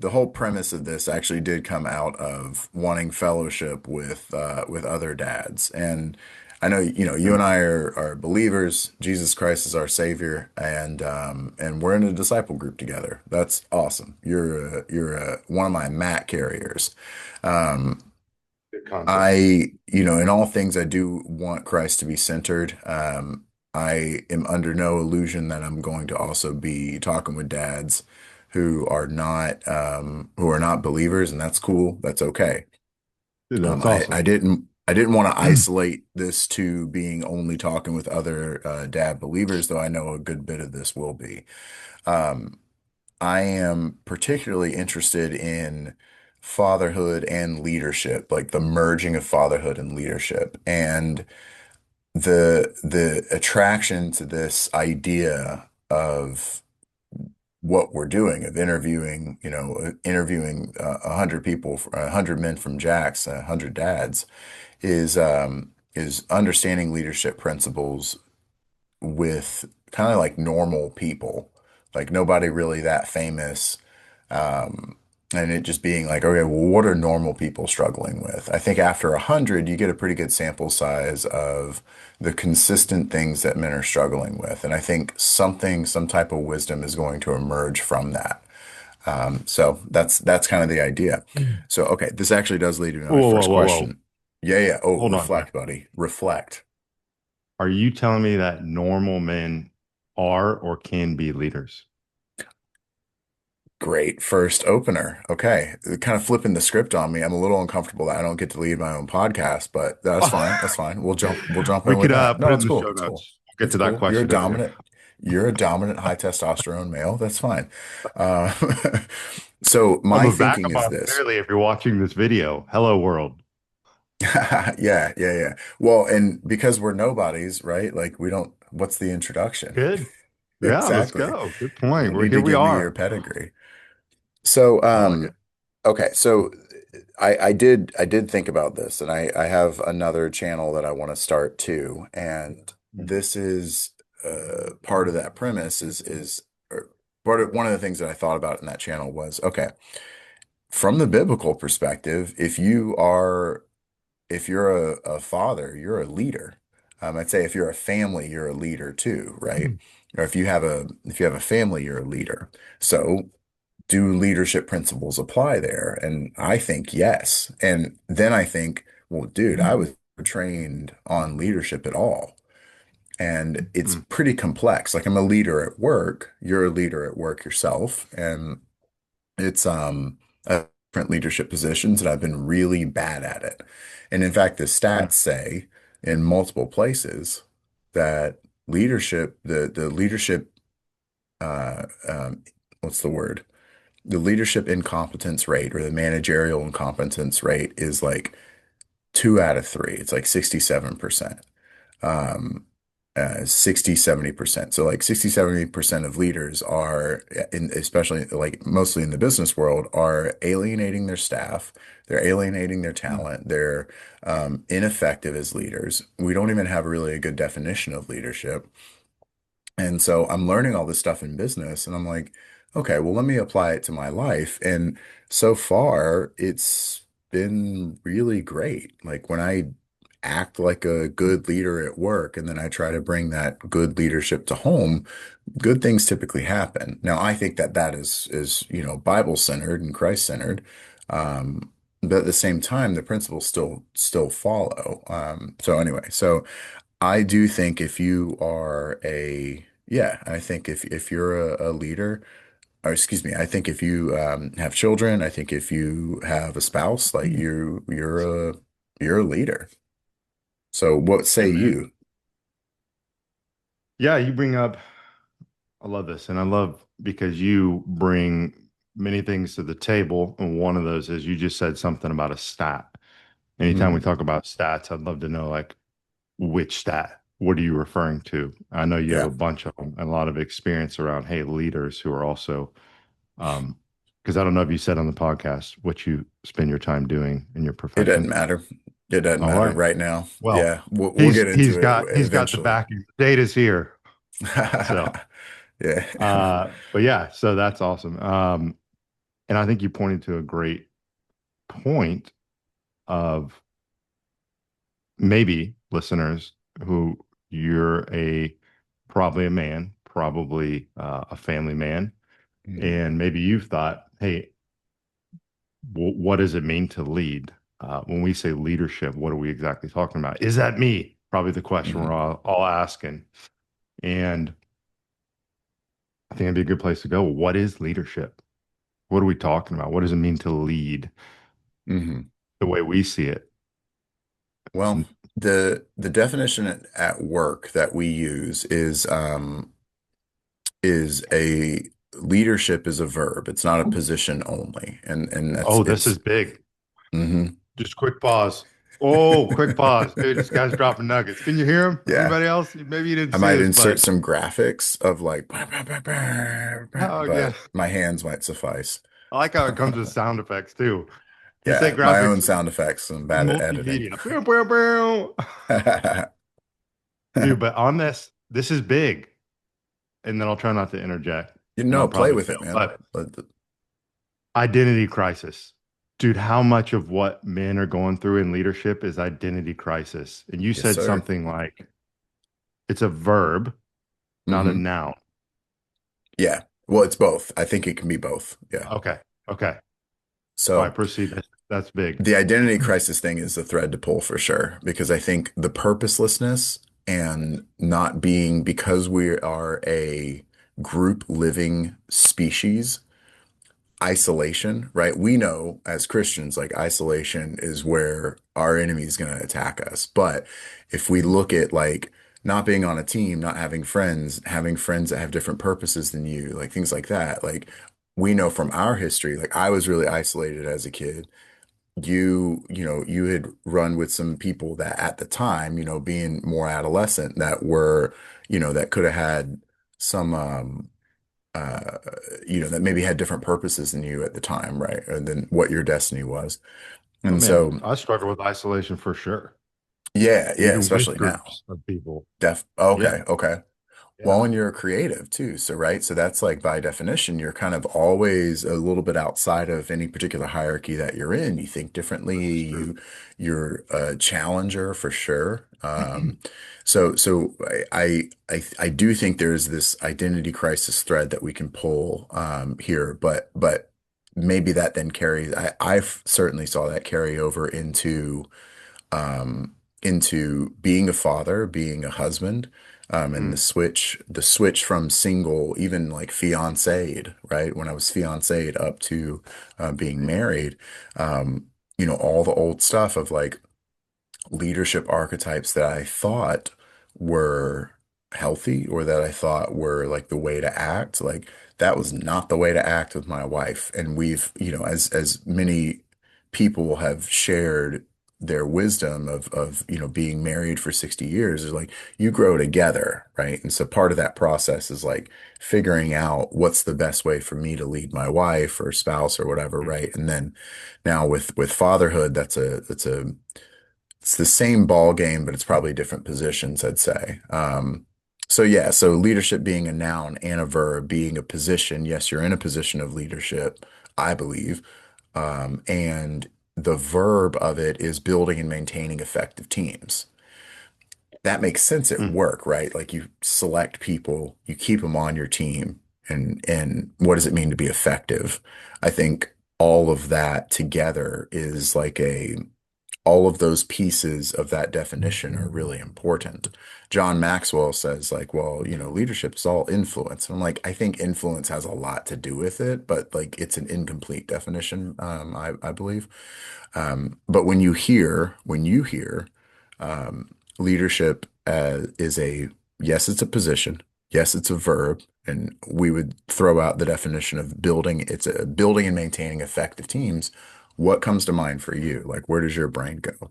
the whole premise of this actually did come out of wanting fellowship with other dads. And I know, you and I are believers. Jesus Christ is our Savior, and we're in a disciple group together. That's awesome. You're one of my mat carriers. Um, Good concept. in all things, I do want Christ to be centered. I am under no illusion that I'm going to also be talking with dads who are not believers, and that's cool. That's okay. Dude, that's I, awesome. I didn't I didn't want to isolate this to being only talking with other dad believers, though I know a good bit of this will be. Um, I am particularly interested in fatherhood and leadership, like the merging of fatherhood and leadership, and the attraction to this idea of what we're doing, of interviewing 100 people, 100 men from Jack's, 100 dads, is understanding leadership principles with kind of like normal people, like nobody really that famous. Um, and it just being like, okay, well, what are normal people struggling with? I think after 100, you get a pretty good sample size of the consistent things that men are struggling with. And I think some type of wisdom is going to emerge from that. So that's kind of the idea. Mm. So, okay, this actually does lead to my Whoa, whoa, first whoa, whoa. question. Yeah, yeah. Oh, Hold on there. reflect, buddy. Reflect. Are you telling me that normal men are or can be leaders? Great first opener. Okay. Kind of flipping the script on me. I'm a little uncomfortable that I don't get to lead my own podcast, but that's fine. That's fine. We'll jump We in with could that. put No, it in it's the cool. show It's cool. notes. We'll get It's to that cool. You're a question over here. dominant, you're a dominant high testosterone male. That's fine. Uh, so I'm my a thinking is vagabond, this. clearly, if you're watching this video. Hello, world. Yeah, yeah, yeah. Well, and because we're nobodies, right? Like what's the introduction? Good. Yeah, let's Exactly. go. Good You point. don't We're need here to we give me your are. pedigree. So, I like it. okay, so I did think about this, and I have another channel that I want to start too, and Mm. this is part of that premise is or part of one of the things that I thought about in that channel was, okay, from the biblical perspective, if you're a father, you're a leader. I'd say if you're a family, you're a leader too, right? Or if you have a family, you're a leader. So do leadership principles apply there? And I think yes. And then I think, well, dude, I was trained on leadership at all. And it's Mm. pretty complex. Like I'm a leader at work, you're a leader at work yourself. And it's different leadership positions, and I've been really bad at it. And in fact, the Mm. stats say in multiple places that the leadership, uh, um, what's the word? The leadership incompetence rate or the managerial incompetence rate is like 2 out of 3. It's like 67%. Um, 60, 70%. So like 60, 70% of leaders especially like mostly in the business world, are alienating their staff. They're alienating their Mm. talent. They're ineffective as leaders. We don't even have really a good definition of leadership. And so I'm learning all this stuff in business, and I'm like, okay, well, let me apply it to my life. And so far, it's been really great. Like when I act like a good leader at work, and then I try to bring that good leadership to home, good things typically happen. Now, I think that that is Bible centered and Christ centered. But at the same time, the principles still follow. So anyway, so I do think if you are I think if you're a leader, or excuse me, I think if you have children, I think if you have a spouse, like Mm. you're a leader. So what Hey, say man. you? Yeah, you bring up, I love this. And I love because you bring many things to the table. And one of those is you just said something about a stat. Anytime we Mm, talk about stats, I'd love to know like which stat. What are you referring to? I know you have a yeah, bunch of them, and a lot of experience around, hey, leaders who are also, because I don't know if you said on the podcast what you spend your time doing in your it doesn't profession. matter. It doesn't All matter right. right now. Well, Yeah, we'll get he's into got it he's got the eventually. backing. The data's here. So, Yeah. but yeah, so that's awesome. And I think you pointed to a great point of maybe listeners who you're a probably a man, probably a family man, Mm, and maybe you've thought, hey, what does it mean to lead? When we say leadership, what are we exactly talking about? Is that me? Probably the question we're mhm, all asking. And I think it'd be a good place to go. What is leadership? What are we talking about? What does it mean to lead mhm. the way we see it? Well, the definition at work that we use is a leadership is a verb. It's not a position only, and that's Oh, this it's. is big. Mhm. Just quick pause. Oh, quick pause. Dude, this guy's dropping nuggets. Can you hear him? Yeah. Anybody else? Maybe you didn't I see might this, insert but some graphics of like, bah, bah, bah, bah, bah, oh yeah. but my hands might suffice. I like how it comes with sound effects too. You say Yeah, my own graphics, sound effects. I'm bad at editing. multimedia. Bow, bow, bow. Dude, but on this is big. And then I'll try not to interject You and know, I'll play probably with it, fail. man. But identity crisis. Dude, how much of what men are going through in leadership is identity crisis? And you Yes, said sir. something like it's a verb, not a Hmm. noun. Yeah. Well, it's both. I think it can be both. Yeah. Okay. Okay. All right, So proceed. That's big. the identity crisis thing is the thread to pull for sure, because I think the purposelessness and not being, because we are a group living species, isolation, right? We know as Christians, like isolation is where our enemy is going to attack us. But if we look at like not being on a team, not having friends that have different purposes than you, like things like that, like we know from our history, like I was really isolated as a kid. You had run with some people that at the time, being more adolescent, that were, that could have had some uh, that maybe had different purposes than you at the time, right? Or than what your destiny was. Oh And man, so, I struggle with isolation for sure. yeah, yeah, Even with especially now. groups of people. Yeah. Okay, okay. Well, Yeah. and you're a creative too. So, right. So that's like by definition, you're kind of always a little bit outside of any particular hierarchy that you're in. You think differently. That's true. You're a challenger for sure. So I do think there's this identity crisis thread that we can pull here, but maybe that then carries. I certainly saw that carry over um, into being a father, being a husband, and Mm, the switch from single, even like fiancéed, right? When I was fiancéed up to being married, um, all the old stuff of like leadership archetypes that I thought were healthy or that I thought were like the way to act, like that was not the way to act with my wife. And we've, as many people have shared their wisdom of, being married for 60 years is like you grow together, right? And so part of that process is like figuring out what's the best way for me to lead my wife or spouse or whatever, mm, right? And then now with fatherhood, it's the same ball game, but it's probably different positions, I'd say. So yeah, so leadership being a noun and a verb being a position. Yes, you're in a position of leadership, I believe. And the verb of it is building and maintaining effective teams. That makes sense at mm, work, right? Like you select people, you keep them on your team, and what does it mean to be effective? I think all of that together is like all of those pieces of that definition are really important. John Maxwell says, like, well, leadership is all influence. And I'm like, I think influence has a lot to do with it, but like it's an incomplete definition, I believe. But when you hear leadership is yes, it's a position, yes, it's a verb, and we would throw out the definition of building and maintaining effective teams. What comes to mind for you? Like, where does your brain go?